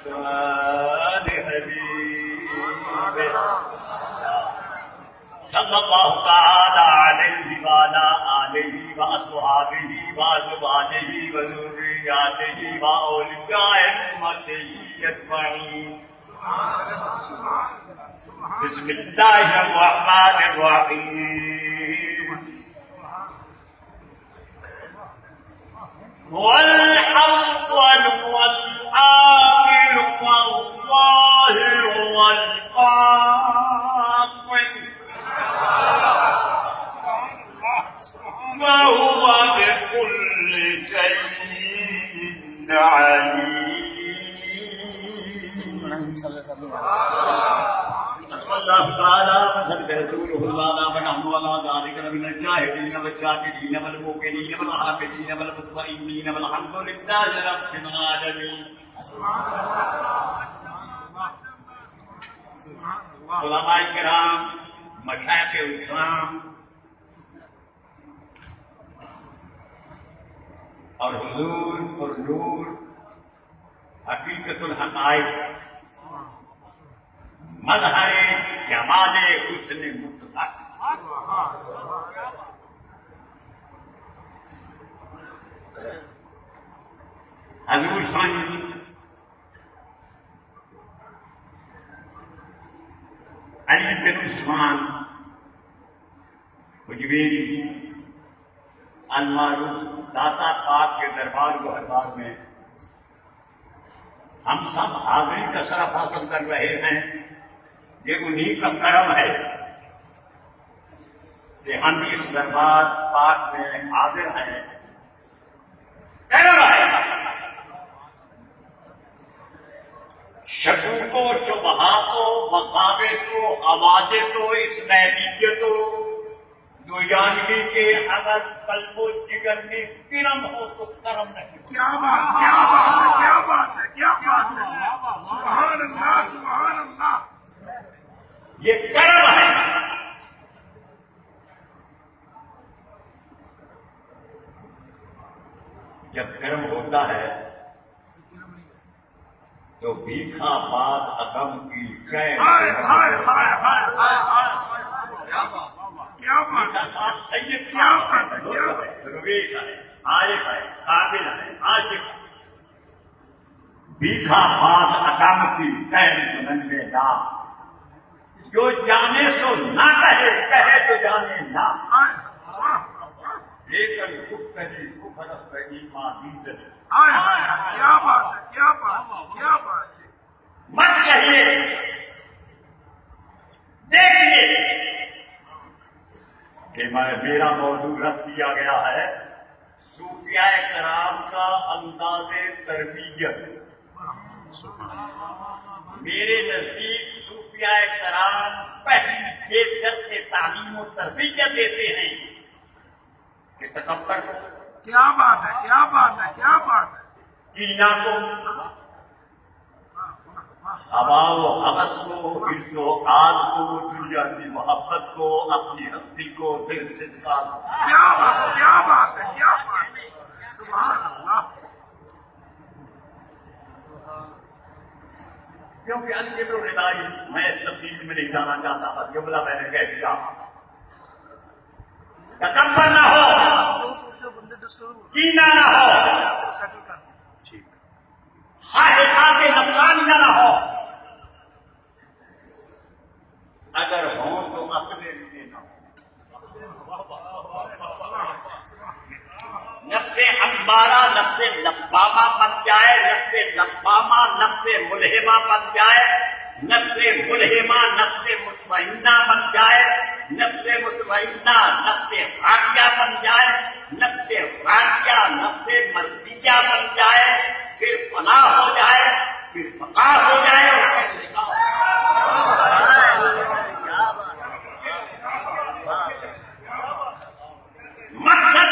بلسان حبیبہ صلی اللہ تعالی علیہ وعلی آلہ واصحابہ وازواجہ وذریاتہ واولیاء امتہ اجمعین بسم اللہ الرحمن الرحیم والأول والآخر والظاهر والباطن وهو بكل شيء عليم. اللہ تعالیٰ صدق رسولہ اللہ ونحن ولا ذلك من الشاهدين والشاكرين والموقنين والعابدين والمطمئنين والحمد لله رب العالمين. علماء کرام، مشائخ اسلام اور حضور اور نور حقیقت الحقائق مظہر جمال حسن مطلق حضور ثانی علی بن عثمان حجویری المعروف داتا پاک کے دربار و احباب میں ہم سب حاضری کا شرف حاصل کر رہے ہیں. یہ انہی کا کرم ہے کہ ہم اس دربار پاک میں حاضر ہیں. کرم ہے شکوک و شبہات و مصابت و حوادث و اسرائیلیت و دوجانگی کے اگر قلب و جگر میں کرم ہو تو کرم نہیں. کیا بات ہے، کیا بات ہے، کیا بات ہے، کیا بات ہے. سبحان اللہ، سبحان اللہ. یہ کرم ہے. جب کرم ہوتا ہے تو بھیکھا بات عدم کی ہائے ہائے ہائے ہائے ہائے ہائے. کیا بات ہے، سید کیا بات ہے، کیا بات ہے. رویش ہے، عارف ہے، قابل ہے، عاشق ہے. بھیکھا بات عدم کی کہہ سنن میں نا، جو جانے سو نہ کہے، کہے تو جانے نہ. لیکن گفتگی کفر است ایمان دیدن. کیا بات ہے، کیا بات ہے، کیا بات ہے. مت کہیے. دیکھیے کہ میرا موضوع رکھ دیا گیا ہے صوفیاء کرام کا انداز تربیت. میرے نزدیک صوفیاء کرام پہلی کے درس تعلیم و تربیت دیتے ہیں کہ تکبر کو، کیا بات ہے، کیا بات ہے، کیا بات ہے. کینہ کو، ہوا و حوث کو، حرص و آز کو، دنیا کی محبت کو، اپنی ہستی کو دل سے نکال. کیا بات ہے، کیا بات ہے، کیا بات ہے. سبحان اللہ. کیونکہ الجبر ردائی میں اس تفصیل میں نہیں جانا چاہتا تھا. جملہ میں نے کہہ دیا. تکبر نہ ہو، کینہ نہ ہو، خواہشات نفسانیہ نہ ہو. اگر ہوں تو اپنے لیے نہ ہو. نفس امارہ نفس لبامہ بن جائے، نفس لبامہ نفس ملہمہ بن جائے، نفس ملہمہ نفس مطمئنہ بن جائے، نفس مطمئنہ نفس راضیہ بن جائے، نفس راضیہ نفس مرضیہ بن جائے، پھر فلاح ہو جائے، پھر بقا ہو جائے اور پھر نکاح. مقصد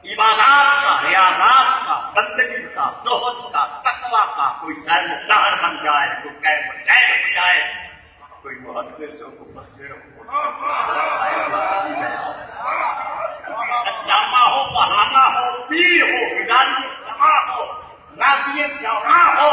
عبادات کا، ریاضات کا، بندگی کا، زہد کا، تقویٰ کا. کوئی شاعر مدہر بن جائے، کوئی قائم مجاہد ہو جائے، کوئی محدث ہو، کوئی مفسر ہو، علامہ ہو، علامہ ہو، پیر ہو، ہدایت سما ہو، راضی جوراں ہو،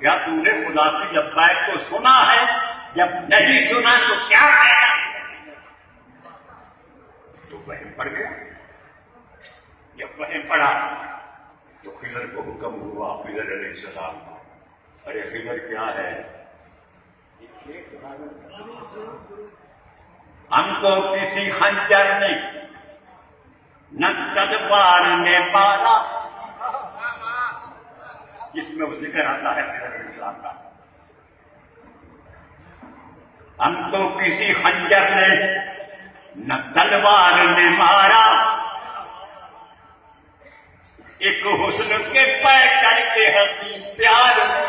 کیا تم نے خدا کی لبیک کو سنا ہے؟ جب نہیں سنا تو کیا کہنا؟ تو وہم پڑ گیا. جب وہم پڑا تو خضر کو حکم ہوا، خضر علیہ السلام، ارے خضر کیا ہے؟ ہم کو کسی خنجر نے نہ تلوار نے مارا، جس میں وہ ذکر آتا ہے خضر علیہ السلام کا. ہم کو کسی خنجر نے نہ تلوار نے مارا، ایک حسن کے پے کر کے حسین پیار میں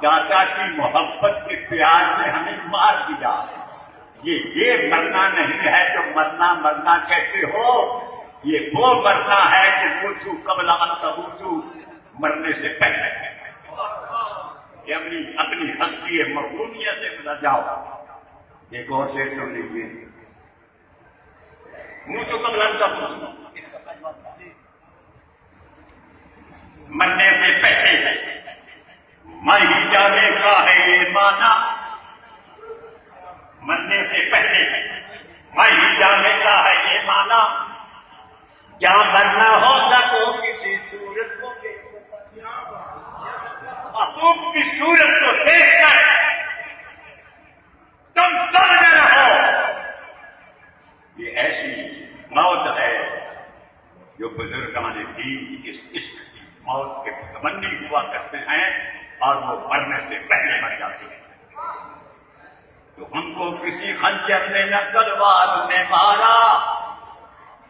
دادا کی محبت کے پیار میں ہمیں مار دیا. یہ مرنا نہیں ہے جو مرنا کہتے ہو، یہ وہ مرنا ہے کہ موتو قبل ان تموتو، مرنے سے پہلے کہ اپنی ہستی مرحومیت سے نہ جاؤ. ایک اور سے سن لیجیے، موتو قبل ان تموتو، مرنے سے پہلے مر ہی جانے کا ہے یہ مانا، مرنے سے پہلے مر ہی جانے کا ہے یہ مانا. کیا مرنا ہو سکو کسی صورت کو محبوب کی صورت کو دیکھ کر تم نہ رہو. یہ ایسی موت ہے جو بزرگان دین اس عشق کی موت کے متمنی ہوا کرتے ہیں اور وہ مرنے سے پہلے مر جاتے ہیں. تو ہم کو کسی خنجر نے نہ تلوار نے مارا،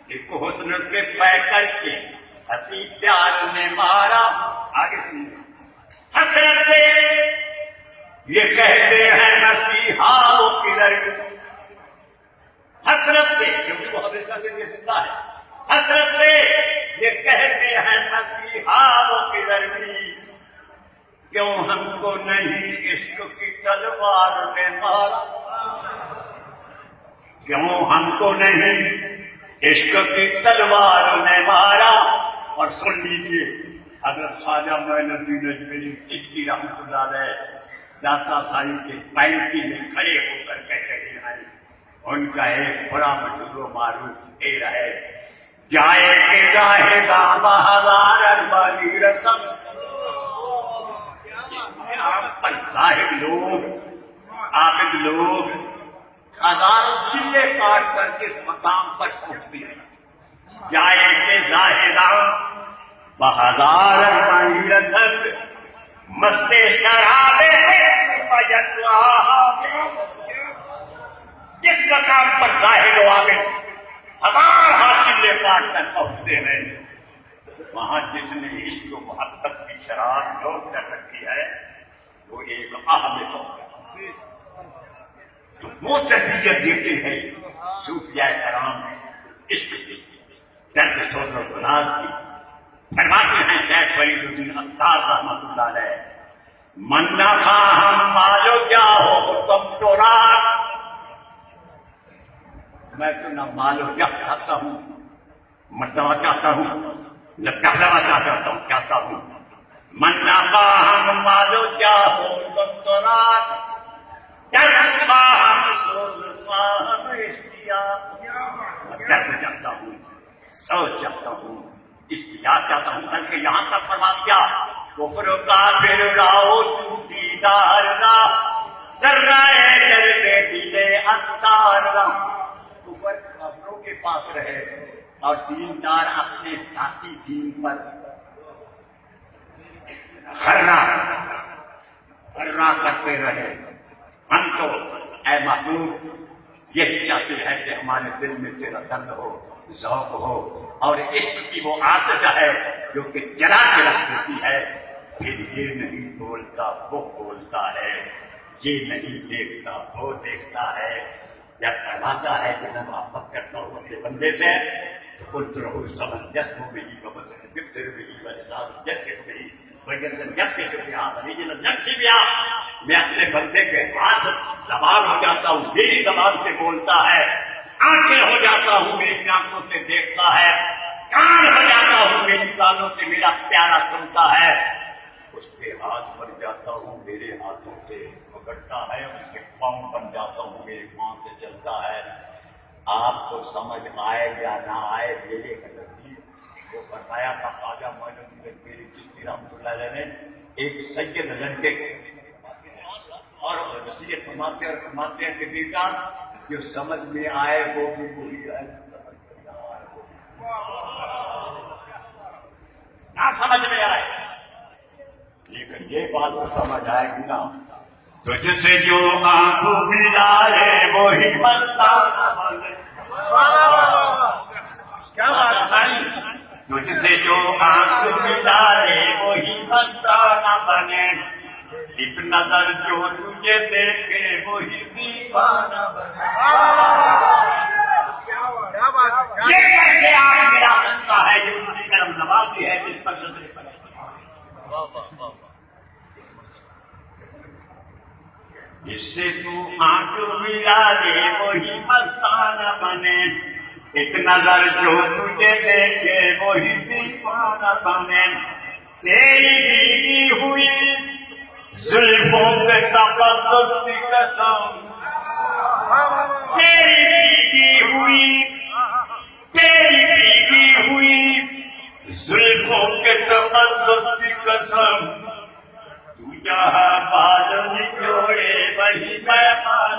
ایک حسن کے پے کر کے ہنسی پیار نے مارا. آگے سنیے، حسرت سے یہ کہتے ہیں مسیحا وہ کدھر، حسرت سے کیونکہ وہ ہمیشہ کے لیے زندہ ہے، حسرت سے یہ کہتے ہیں مسیحا وہ کدھر بھی، کیوں ہم کو نہیں عشق کی تلوار نے مارا، کیوں ہم کو نہیں عشق کی تلوار نے مارا. اور سن لیجیے حضرت خواجہ معین الدین اجمیری چشتی رحمۃ اللہ علیہ داتا بھائی کے پینتی میں کھڑے ہو کر کہہ رہے ہیں، ان کا ایک بڑا مشہور و معروف شعر ہے، جائے کہ راہ دامہ ہزار اربانی رسم. آپ پر صاحب لوگ، عابد لوگ ہزاروں چلے کاٹ کر اس مقام پر پہنچتے ہیں. جائے کہ ظاہراں بہزار اربانی رسم، مستے شرابے جس مقام پر ظاہر و عابد ہزار چلے کاٹ کر پہنچتے ہیں، وہاں جس نے عشق و محبت کی شراب لوٹ کر رکھی ہے وہ ایک اہم ہوگا. وہ تربیت دیتے ہیں صوفیاء کرام عشق کی، درد سوز و گناز کی. فرماتے ہیں شیخ فرید الدین عطار رحمۃ اللہ علیہ، من نہ خواہم مالو کیا ہو تم تو رات، میں تو نہ مالو کیا چاہتا ہوں، مرتبہ چاہتا ہوں، نہ تقدمہ چاہتا ہوں. من نہ خواہم مالو کیا ہو تم تو رات، درد خواہم سوز خواہم اشتیاق، درد چاہتا ہوں، سوز چاہتا ہوں، اشتیاق چاہتا ہوں. بلکہ یہاں تک فرما دیا، کفر کافر راؤ تو دیدار را، ذرائے جلد دل اتار را. کفر کافروں کے پاس رہے اور دیندار اپنے ساتھی دین پر خرہ کرتے رہے. ہم تو اے محبوب یہی چاہتے ہیں کہ ہمارے دل میں تیرا درد ہو، ذوق ہو، اور عشق کی وہ آتش ہے جو کہ جلا کے رکھ دیتی ہے. پھر یہ نہیں بولتا وہ بولتا ہے، یہ نہیں دیکھتا وہ دیکھتا ہے. جب فرماتا ہے کہ میں محبت کرتا ہوں اپنے بندے سے تو قلت رہو سمن جسم بھی وبصر بکثر بھی ولسان یکف بھی وجلد یکف بہا ورجل یمشی بہا. میں اپنے بندے کے ہاتھ زبان ہو جاتا ہوں، میری زبان سے بولتا ہے، آنکھیں ہو جاتا ہوں، میری آنکھوں سے دیکھتا ہے، کان بجاتا ہوں میری کانوں سے میرا پیارا سنتا ہے، اس کے ہاتھ بن جاتا ہوں میرے ہاتھوں سے پکڑتا ہے، اس کے پاؤں بن جاتا ہوں میرے پاؤں سے چلتا ہے۔ آپ کو سمجھ آئے یا نہ آئے میرے نزدیک وہ بتایا تھا خواجہ معین الدین میری چشتی رحمۃ اللہ علیہ نے، ایک سید لڑکے اور نصیحت فرماتے ہیں کہ بیٹا جو سمجھ میں آئے وہ بھی وہی ہے، نہ سمجھ میں آئے لیکن یہ بات تو سمجھ آئے گی نا۔ تجھ سے جو آنکھ ملائے وہی مستانہ بنے، کیا بات ہے؟ تجھ سے جو آنکھ ملائے وہی مستانہ بنے، ایک نظر جو تجھے دیکھے وہی دیوانہ بنے۔ کیا بات ہے؟ یہ کیسے آنکھ ملا سکتا ہے جو ان کی کرم نوازی ہے جس پر نظریں پڑے؟ جس سے تو آنکھ ملا دے وہی مستانہ بنے، ایک نظر جو تجھے دیکھے وہی دیوانہ بنے۔ تیری بیوی ہوئی زلفوں کے تقدس کی قسم، تیری بیوی ہوئی زلفوں کے تقدس کی قسم، تو جہاں بال نچوڑے وہی مہمان۔